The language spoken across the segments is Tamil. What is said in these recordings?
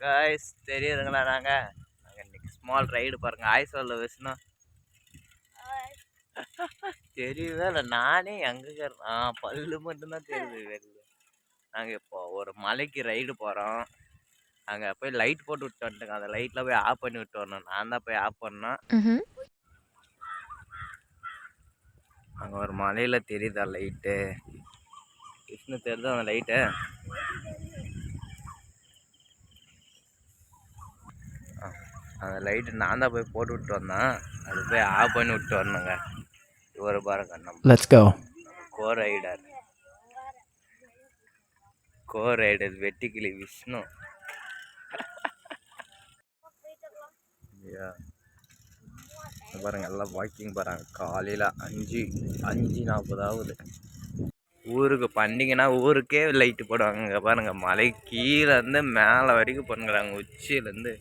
காய்ஸ் தெரியுதுங்களா நாங்கள் இன்னைக்கு ஸ்மால் ரைடு பாருங்கள். ஆய் சொல்ல விஷ்ணு தெரியவே இல்லை. நானே எங்கே பல்லு மட்டும்தான் தெரியுது வெளியில். நாங்கள் இப்போ ஒரு மலைக்கு ரைடு போகிறோம். அங்கே போய் லைட் போட்டு விட்டு வந்துட்டுங்க. அந்த லைட்டில் போய் ஆஃப் பண்ணி விட்டு வரணும். நான் தான் போய் ஆஃப் பண்ணேன். அங்கே ஒரு மலையில் தெரியுதா லைட்டு? விஷ்ணு தெரியுதா அந்த லைட்டு? அந்த லைட்டு நான் தான் போய் போட்டு விட்டு வந்தேன். அது போய் ஆஃப் பண்ணி விட்டு வரணுங்க. இவர் பாருங்க நம்ம கோ ரைடர் வெட்டிக்கிளி விஷ்ணு. பாருங்க எல்லாம் வாக்கிங் போகிறாங்க. காலையில் 5:40 ஆகுது. ஊருக்கு பண்டிகைனா ஊருக்கே லைட்டு போடுவாங்க. இங்கே பாருங்க மலை கீழேருந்து மேலே வரைக்கும் பண்ணுறாங்க. உச்சியிலேருந்து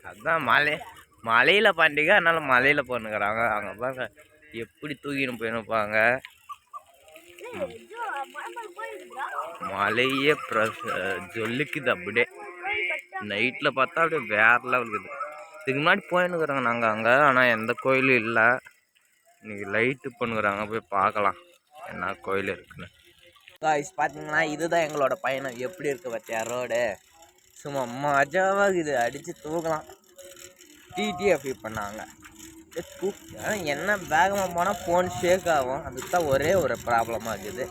அதுதான் மலையில் பண்டிகை, அதனால மலையில் பண்ணுறாங்க. அங்கே பாருங்க எப்படி தூக்கின்னு போயிருப்பாங்க. மலையே ஜொல்லிக்குது அப்படியே. நைட்டில் பார்த்தா அப்படியே வேற லெவலுக்கு. இதுக்கு முன்னாடி போயின்னுக்குறோங்க நாங்கள் அங்கே. ஆனால் எந்த கோயிலும் இல்லை. இன்னைக்கு லைட்டு பண்ணுறாங்க. போய் பார்க்கலாம் என்ன கோயில் இருக்குன்னு. காய்ஸ் பார்த்தீங்கன்னா இதுதான் எங்களோட பயணம். எப்படி இருக்கு பார்த்தியா ரோடு? சும்மா மஜாவாக இது அடித்து தூக்கலாம். டிடிஎஃப் பண்ணாங்க. என்ன வேகமாக போனால் ஃபோன் ஷேக் ஆகும். அதுக்கு தான் ஒரே ஒரு ப்ராப்ளமாக இருக்குது.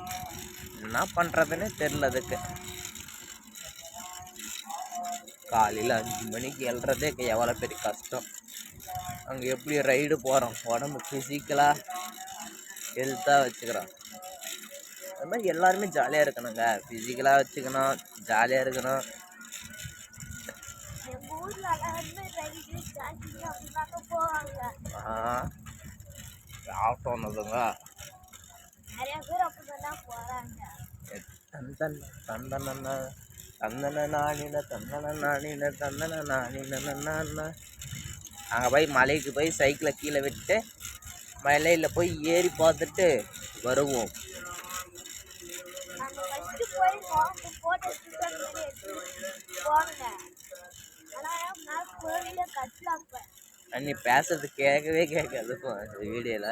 என்ன பண்ணுறதுன்னு தெரில. அதுக்கு காலையில் 5 மணிக்கு எழுறதே எவ்வளோ பெரிய கஷ்டம். அங்கே எப்படி ரைடு போகிறோம், உடம்பு ஃபிசிக்கலாக ஹெல்த்தாக வச்சுக்கிறோம். அது மாதிரி எல்லாருமே ஜாலியாக இருக்கணுங்க. ஃபிசிக்கலாக வச்சுக்கணும், ஜாலியாக இருக்கணும். ஆட்டோன்னதுங்க அங்கே போய் மலைக்கு போய் சைக்கிளை கீழே விட்டு மலையில் போய் ஏறி பார்த்துட்டு வருவோம். நீ பேசுறது கேட்கவே கேட்காது வீடியோல.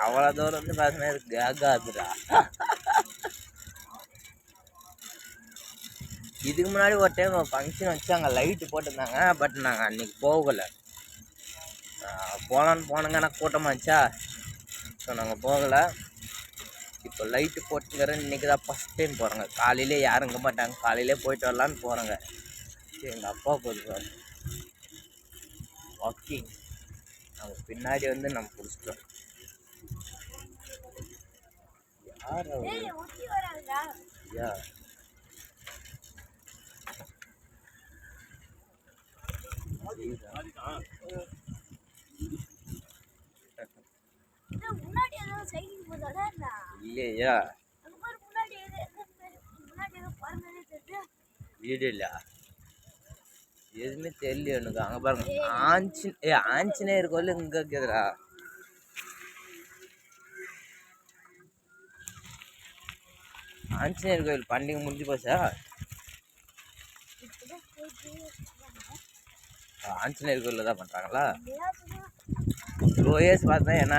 அவ்வளோ தூரம் வந்து பேசினா கேட்காதுடா. இதுக்கு முன்னாடி ஒரு டைம் ஃபங்க்ஷன் வச்சு அங்கே லைட்டு போட்டிருந்தாங்க. பட் நாங்கள் அன்றைக்கி போகலை. போகலான்னு போனோங்க. ஆனால் கூட்டமாச்சா, ஸோ நாங்கள் போகலை. இப்போ லைட்டு போட்டுக்கிறேன். இன்றைக்கி தான் ஃபஸ்ட் டைம் போகிறோங்க. காலையிலே யாரும் இருக்க மாட்டாங்க. காலையிலே போயிட்டு வரலான்னு போகிறோங்க. சரி எங்கள் அப்பா போதுவார் வாக்கிங். நம்ம பின்னாடி வந்து நம்ம பிடிச்சிட்டோம். யார் ஐயா இல்லையா? வீடு இல்ல எதுவுமே தெரியல எனக்கு. அங்கே பாருங்க ஆஞ்சநேயர் கோயில் இங்கே இருக்குதுடா. ஆஞ்சநேயர் கோயில் பண்டிகை முடிஞ்சு போச்சா? ஆஞ்சநேயர் கோயிலில் தான் பண்ணுறாங்களா? லோயஸ் பார்த்தா என்ன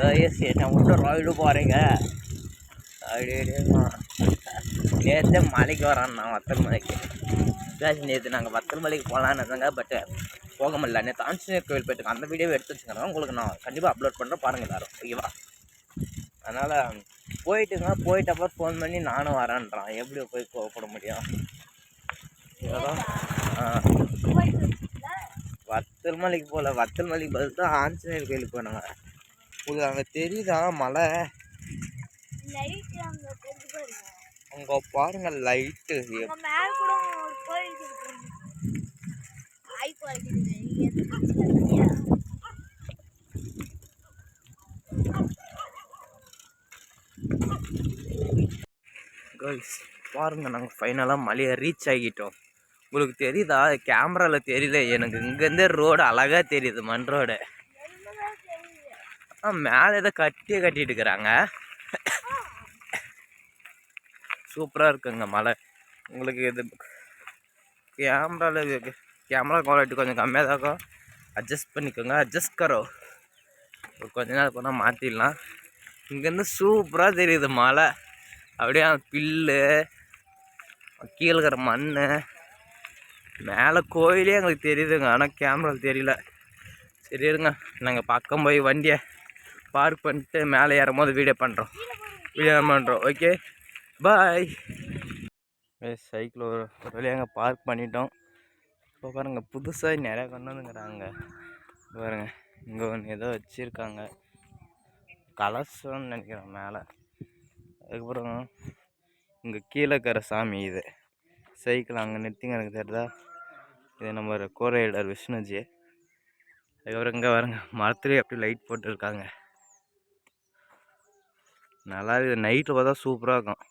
லோயஸ் என்ன மட்டும் ரைடு போகிறீங்க அப்படியே. நேற்று மலைக்கு வரோம். நான் வத்தல் மலைக்கு நேற்று நாங்கள் வத்தல் மலைக்கு போகலான்னு இருந்தாங்க. பட்டு போக முடியல. நேற்று ஆஞ்சநேயர் கோயில் போயிட்டு அந்த வீடியோவை எடுத்து வச்சுக்கிறேன். உங்களுக்கு நான் கண்டிப்பாக அப்லோட் பண்ணுறேன், பாருங்கள் எல்லாரும், ஓகேவா? அதனால் போயிட்டுங்க. போயிட்டப்போ ஃபோன் பண்ணி நானும் வரேன்றான். எப்படி போய் போட முடியும்? வத்தல் மலைக்கு போகல. வத்தல் மலைக்கு பதில் தான் ஆஞ்சநேயர் கோயிலுக்கு போனாங்க. உங்களுக்கு அங்கே தெரியுதா மலை? அங்கே பாருங்க லைட்டு. பாருங்க நாங்கள் ஃபைனலாக மலையை ரீச் ஆகிட்டோம். உங்களுக்கு தெரியுதா? கேமராவில் தெரியல எனக்கு. இங்கேருந்தே ரோடு அழகாக தெரியுது, மண் ரோடு. மேலே ஏதோ கட்டிட்டு இருக்கிறாங்க. சூப்பராக இருக்குங்க மலை. உங்களுக்கு இது கேமரா குவாலிட்டி கொஞ்சம் கம்மியாக தான் இருக்கும், அட்ஜஸ்ட் பண்ணிக்கோங்க. அட்ஜஸ்ட் கரோ கொஞ்ச நேரம் போனால் மாற்றிடலாம். இங்கேருந்து சூப்பராக தெரியுது மலை. அப்படியே பில்லு கீழே இருக்கிற மண் மேலே கோயிலே எங்களுக்கு தெரியுதுங்க, ஆனால் கேமராவில் தெரியல. சரி இருங்க, நாங்கள் பக்கம் போய் வண்டியை பார்க் பண்ணிட்டு மேலே ஏறும் போது வீடியோ பண்ணுறோம். Okay bye. சைக்கிள் ஒரு வழியாக அங்கே பார்க் பண்ணிட்டோம். இப்போ பாருங்கள் புதுசாக நிறையா கொண்டு வந்துங்கிறாங்க. பாருங்கள் இங்கே ஒன்று ஏதோ வச்சுருக்காங்க, கலசம்னு நினைக்கிறேன் மேலே. அதுக்கப்புறம் இங்கே கீழே இருக்கிற சாமி இது. சைக்கிள் அங்கே நிறுத்திங்க எனக்கு தெரியுதா, இது நம்ம கோரையிடர் விஷ்ணுஜி. அதுக்கப்புறம் இங்கே பாருங்க மரத்துலேயே அப்படி லைட் போட்டுருக்காங்க, நல்லா இருக்குது. நைட்டில் பார்த்தா சூப்பராக இருக்கும்.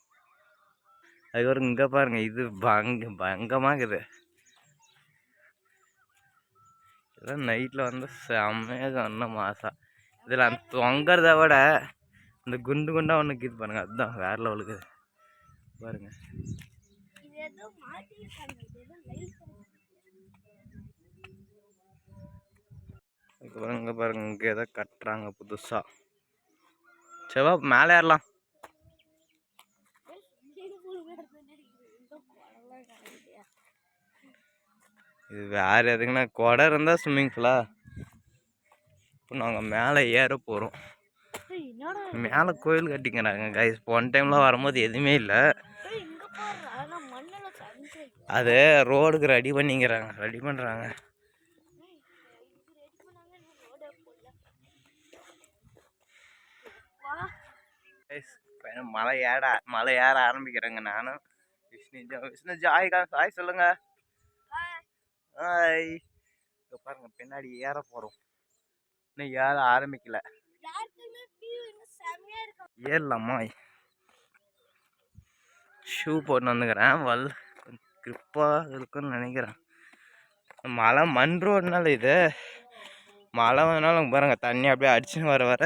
அதுக்கப்புறம் இங்கே பாருங்கள் இது பங்கமாக இருக்குது. இதெல்லாம் நைட்டில் வந்து செம்மையாக இன்னும் மாதம். இதில் அந்த தொங்கிறத விட இந்த குண்டு குண்டாக ஒன்று கீது பாருங்க, அதுதான் வேற லெவலுக்கு பாருங்க. அதுக்கப்புறம் இங்கே பாருங்க இங்கே ஏதோ கட்டுறாங்க புதுசாக. செவ்வா மேலே ஏறலாம். இது வேறு எதுக்குன்னா கொடை இருந்தால் ஸ்விம்மிங் பூலா. இப்போ நாங்கள் மேலே ஏற போகிறோம். மேலே கோயில் கட்டிக்கிறாங்க கைஸ். போன டைம்லாம் வரும்போது எதுவுமே இல்லை, அது ரோடுக்கு ரெடி பண்ணுறாங்க. மலை ஏற ஆரம்பிக்கிறேங்க நானும் விஷ்ணுஜி. ஹாய் சொல்லுங்க. ஹாய். இப்போ பாருங்க பின்னாடி ஏற போகிறோம், இன்னும் ஏற ஆரம்பிக்கல. ஏறலாமா? ஷூ போட்டு வந்துக்கிறேன், கொஞ்சம் கிரிப்பாக இருக்குன்னு நினைக்கிறேன். மழை மண் ரோடுனால இது மழை வந்தாலும் பாருங்க தண்ணி அப்படியே அடிச்சுன்னு வர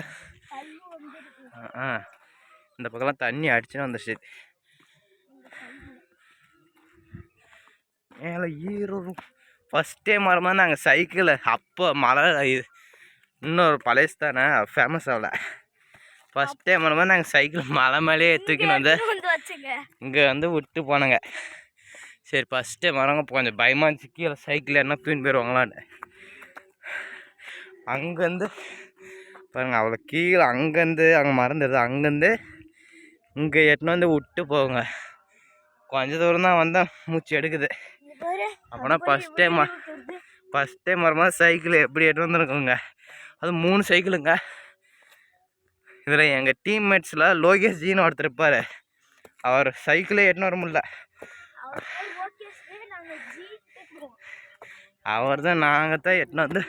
இந்த பக்கம்லாம் தண்ணி அடிச்சுன்னு வந்துடுச்சு. மேலே ஈரோடும் ஃபஸ்ட் டைம் வரும்போது நாங்கள் சைக்கிள் அப்போ மழை இன்னொரு பழசு தானே ஃபேமஸ் ஆகல. ஃபஸ்ட் டைம் வரும்போது நாங்கள் சைக்கிள் மலை மேலேயே தூக்கின்னு வந்து இங்கே வந்து விட்டு போனோங்க. சரி ஃபஸ்ட் டைம் வரவங்க கொஞ்சம் பயமாக இருந்துச்சு, கீழே சைக்கிள் என்ன தூக்கின்னு போயிடுவாங்களான்னு. அங்கேருந்து பாருங்கள் அவ்வளோ கீழே, அங்கேருந்து அங்கே மறந்துடுது, அங்கேருந்து இங்கே எட்டுன்னு வந்து விட்டு போங்க. கொஞ்சம் தூரம் தான் வந்தால் மூச்சு எடுக்குது. அப்போனா ஃபஸ்ட் டைம் வரும்போது சைக்கிள் எப்படி எட்டு வந்துருக்குங்க. அது 3 சைக்கிளுங்க. இதில் எங்கள் டீம்மேட்ஸில் லோகேஷ்ஜின்னு ஒருத்தர் இருப்பார், அவர் சைக்கிளே எட்டுன்னு வர முடியல. அவர் தான் நாங்கள் தான் எட்டுன்னு வந்து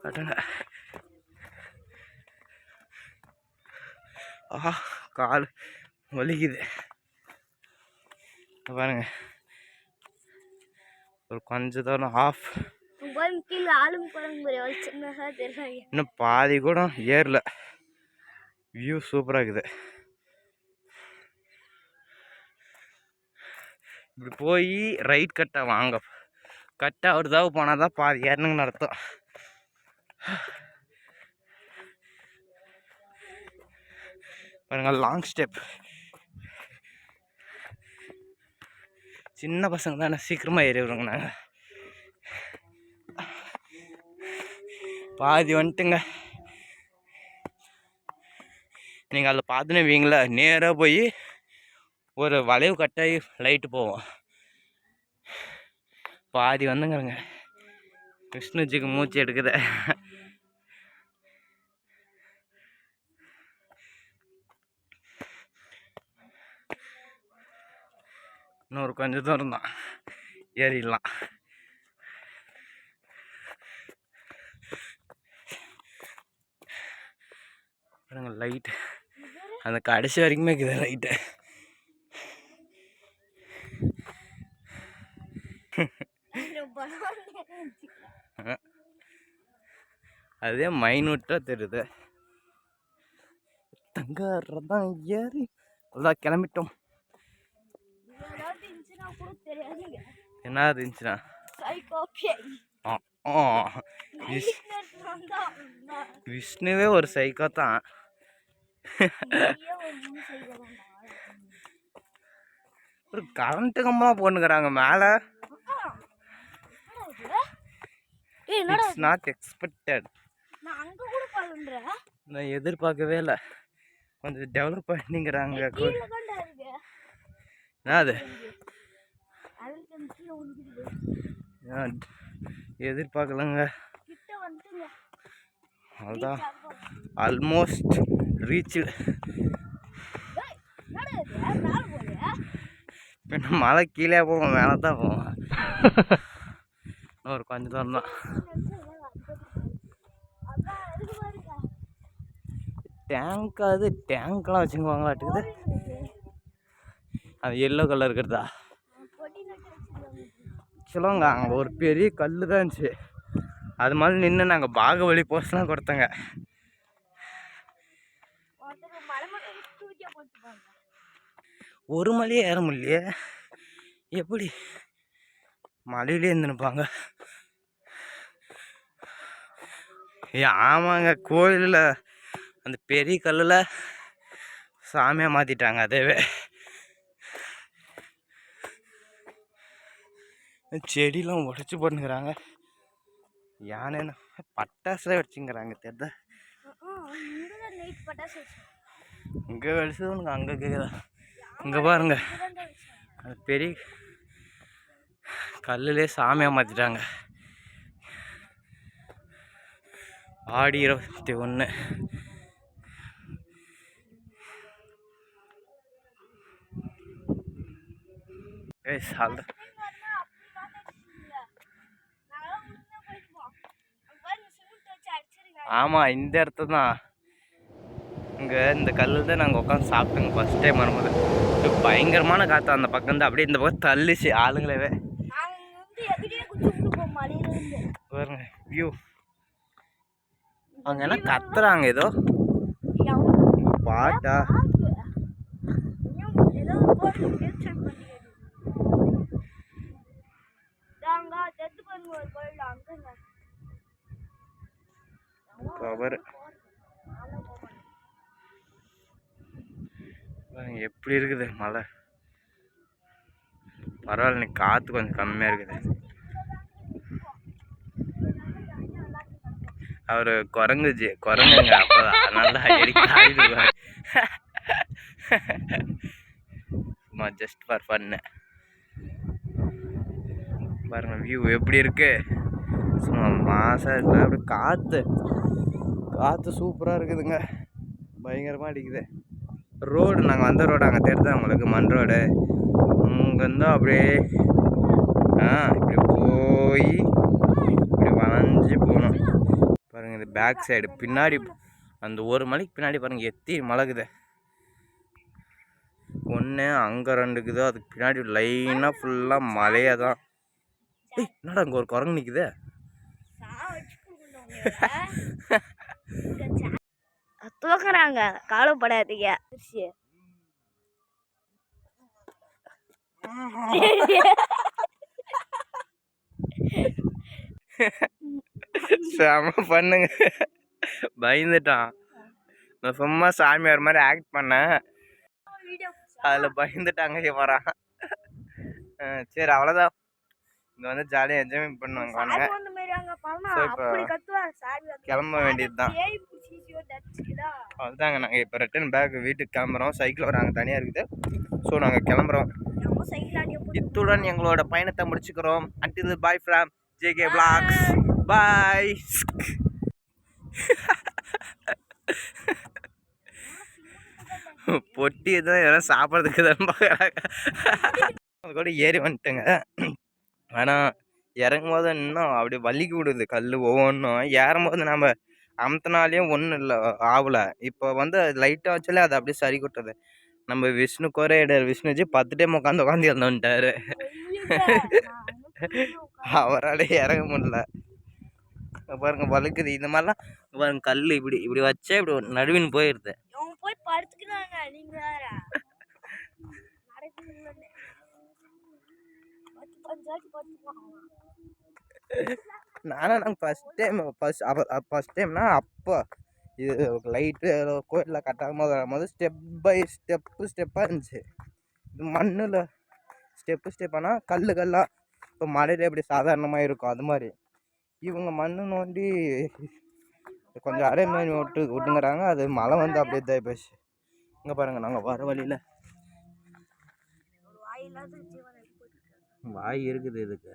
கட்டுங்க. கால் வலிக்குது பாருங்க. ஒரு கொஞ்சம் தூரம் ஆஃப், இன்னும் பாதி கூட ஏறல. வியூ சூப்பராக இருக்குது. இப்படி போய் ரைட் கட்டை வாங்க, கட்டை ஒரு தடவை போனால் தான் பாதி ஏறணுங்கன்னு அர்த்தம். பாருங்க லாங் ஸ்டெப். சின்ன பசங்க தானே சீக்கிரமாக ஏறி விடுங்க. நாங்கள் பாதி வந்துட்டுங்க. நீங்கள் அதில் பார்த்துன்னு வீங்களா நேராக போய் ஒரு வளைவு கட்டாயி லைட்டு போவோம். பாதி வந்துங்கிறங்க. விஷ்ணுஜிக்கு மூச்சு எடுக்குது. இன்னொரு கொஞ்சம் தூரம் தான் ஏறிடலாம். லைட்டு அந்த கடைசி வரைக்குமே இருக்குது லைட்டு. அதே மைனூட்டாக தெரியுது. தங்க ரதம் ஏறி எல்லாம் கிளம்பிட்டோம். என்ன இருந்துச்சுன்னா விஷ்ணுவே ஒரு சைக்கோ தான். ஒரு கரண்ட் கம்பெல்லாம் போட்டுக்கிறாங்க மேல. It's not expected. நான் எதிர்பார்க்கவே இல்லை. கொஞ்சம் டெவலப் பண்ணிங்கிறாங்க. அது எதிர்பார்க்கலங்க. அதுதான் ஆல்மோஸ்ட் ரீச்சு. பின்ன மழை கீழே போவோம், மேலே தான் போவோம். ஒரு கொஞ்சம் தூரம் தான். டேங்க், அது டேங்க்லாம் வச்சுக்குவாங்களாட்டுக்குது. அது எல்லோ கலர் இருக்கிறதா சொல்லுவாங்க. அங்கே ஒரு பெரிய கல் தான் இருந்துச்சு. அது மாதிரி நின்று நாங்கள் பாகுபலி போஸ்ட்லாம் கொடுத்தோங்க. ஒரு மலையே ஏற முடியலையே, எப்படி மலையிலே இருந்துனுப்பாங்க? ஆமாங்க, கோயிலில் அந்த பெரிய கல்லில் சாமியாக மாற்றிட்டாங்க. அதேவே செடியெலாம் உடச்சி போட்டுங்கிறாங்க. யானைன்னு பட்டாசுலாம் வச்சுங்கிறாங்க. தெரியல, இங்கே வெடிச்சது அங்கே கேட்குதா? இங்கே பாருங்க, அந்த பெரிய கல்லுலே சாமியாக மாற்றிட்டாங்க. ஆடி 21. ஆமாம், இந்த இடத்த தான். இங்கே இந்த கல்லில் தான் நாங்கள் உட்காந்து சாப்பிட்டோங்க ஃபஸ்ட் டைம் வரும்போது. பயங்கரமான காற்று அந்த பக்கம் தான். அப்படியே இந்த பக்கம் தள்ளிச்சு ஆளுங்களவே. பாருங்க வியூ. அவங்க என்ன கத்துறாங்க ஏதோ பாட்டா. கவர் எப்படி இருக்குது மழை? பரவாயில்ல, இன்னைக்கு காற்று கொஞ்சம் கம்மியாக இருக்குது. அவர் குரங்குங்க அப்போதான் நல்லா அடி காய்டுவார். சும்மா ஜஸ்ட் ஃபார் ஃபன்னு. பாருங்க வியூ எப்படி இருக்கு. சும்மா மாசம் இருக்குது. அப்படி காற்று சூப்பராக இருக்குதுங்க. பயங்கரமாக அடிக்குது. ரோடு நாங்கள் வந்த ரோடு அங்கே தெரியுதா உங்களுக்கு? மண் ரோடு. அங்கேருந்து அப்படியே இப்படி போய் இப்படி வளைஞ்சி போகணும். பாருங்கள், இது பேக் சைடு பின்னாடி அந்த ஒரு மலைக்கு பின்னாடி பாருங்கள் எத்தி மலைக்குது. ஒன்று அங்கே 2 இருக்குதோ, அதுக்கு பின்னாடி லைனாக ஃபுல்லாக மலையாக தான். என்னடா அங்கே ஒரு குரங்கு நிற்குது. தூக்குறாங்க, கவலைப்படாதீங்க. செம பண்ணுங்க. பயந்துட்டான். நான் சும்மா சாமியார் மாதிரி ஆக்ட் பண்ணேன், அதில் பயந்துட்டாங்க வரான். சரி அவ்வளோதான். இங்கே வந்து ஜாலியாக என்ஜாய்மெண்ட் பண்ணுவாங்க. வாங்க, இப்போ கிளம்ப வேண்டியது தான். அதுதாங்க, நாங்கள் இப்போ ரிட்டன் பேக் வீட்டுக்கு கிளம்புறோம். சைக்கிள் வராங்க தனியாக இருக்குது. ஸோ நாங்கள் கிளம்புறோம். இத்துடன் எங்களோட பயணத்தை முடிச்சுக்கிறோம். until bye from JK Vlogs. Bye. பொட்டி தான் எதாவது சாப்பிட்றதுக்கு தான் பார்க்குறாங்க. அது கூட ஏறி வந்துட்டுங்க. ஆனால் இறங்கும் போது இன்னும் அப்படியே வலிக்கு விடுது கல் ஒவ்வொன்றும். ஏறும் போது நம்ம அமுத்தினாலையும் ஒன்றும் இல்லை ஆகலை. இப்போ வந்து லைட்டாக வச்சாலே அது அப்படியே சரி கொட்டுறது. நம்ம விஷ்ணு கோரையிடர் விஷ்ணுஜி 10 டைம் உட்காந்து இறந்துட்டாரு. அவரால் இறங்க முடியல. பாருங்க வலிக்குது. இந்த மாதிரிலாம் பாருங்க, கல் இப்படி வச்சா இப்படி நடுவின் போயிடுது. நானும் ஃபஸ்ட் டைம்னா அப்போ இது லைட்டு கோயிலில் கட்டாகும் போது ஸ்டெப் பை ஸ்டெப்பாக இருந்துச்சு. இது மண்ணில் ஸ்டெப்பானா கல்லாக இப்போ மலையில் எப்படி சாதாரணமாக இருக்கும் அது மாதிரி. இவங்க மண் நோண்டி கொஞ்சம் அரை மீன் விட்டுங்கிறாங்க. அது மழை வந்து அப்படியே இதாகி போச்சு. இங்கே பாருங்கள், நாங்கள் வர வழியில் வாய் இருக்குது இதுக்கு.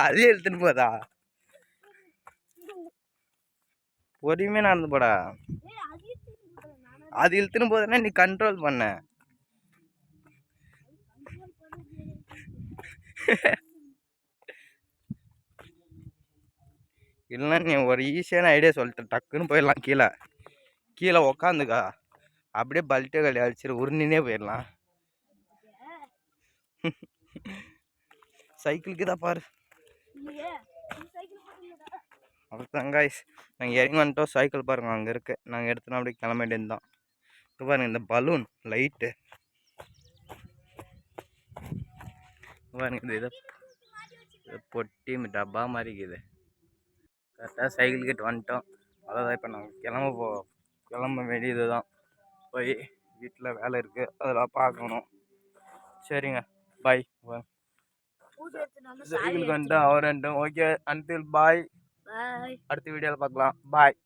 அதே இழுத்துன்னு போதா? பொறுமையா நடந்து போடா. அது இழுத்துன்னு போதுன்னா நீ கண்ட்ரோல் பண்ண. இல்லைன்னா நீ ஒரு ஈஸியான ஐடியா சொல்லிட்ட, டக்குன்னு போயிடலாம். கீழே உக்காந்துக்கா, அப்படியே பல்ட்டே களி அடிச்சிரு, உருண்டினே போயிடலாம். சைக்கிளுக்கு தான் பாரு. அவ்வளோதான் காய்ஸ், நாங்கள் இறங்கி வந்துட்டோம். சைக்கிள் பாருங்க அங்கே இருக்கு. நாங்கள் எடுத்துனா அப்படியே கிளம்ப வேண்டியது தான். இப்போ பாருங்க இந்த பலூன் லைட்டு பாருங்க, இது இதை பொட்டி டப்பா மாதிரி இருக்குது. கரெக்டாக சைக்கிள் கிட்ட வந்துட்டோம். அதான் இப்போ நாங்கள் கிளம்ப வேண்டியது தான். போய் வீட்டில் வேலை இருக்குது, அதெல்லாம் பார்க்கணும். சரிங்க, பாய். சைக்கிளுக்கு வந்துட்டோம், அவர் வந்துட்டோம். ஓகே, அன்டில் பாய். அடுத்த வீடியோவில் பார்க்கலாம். பாய்.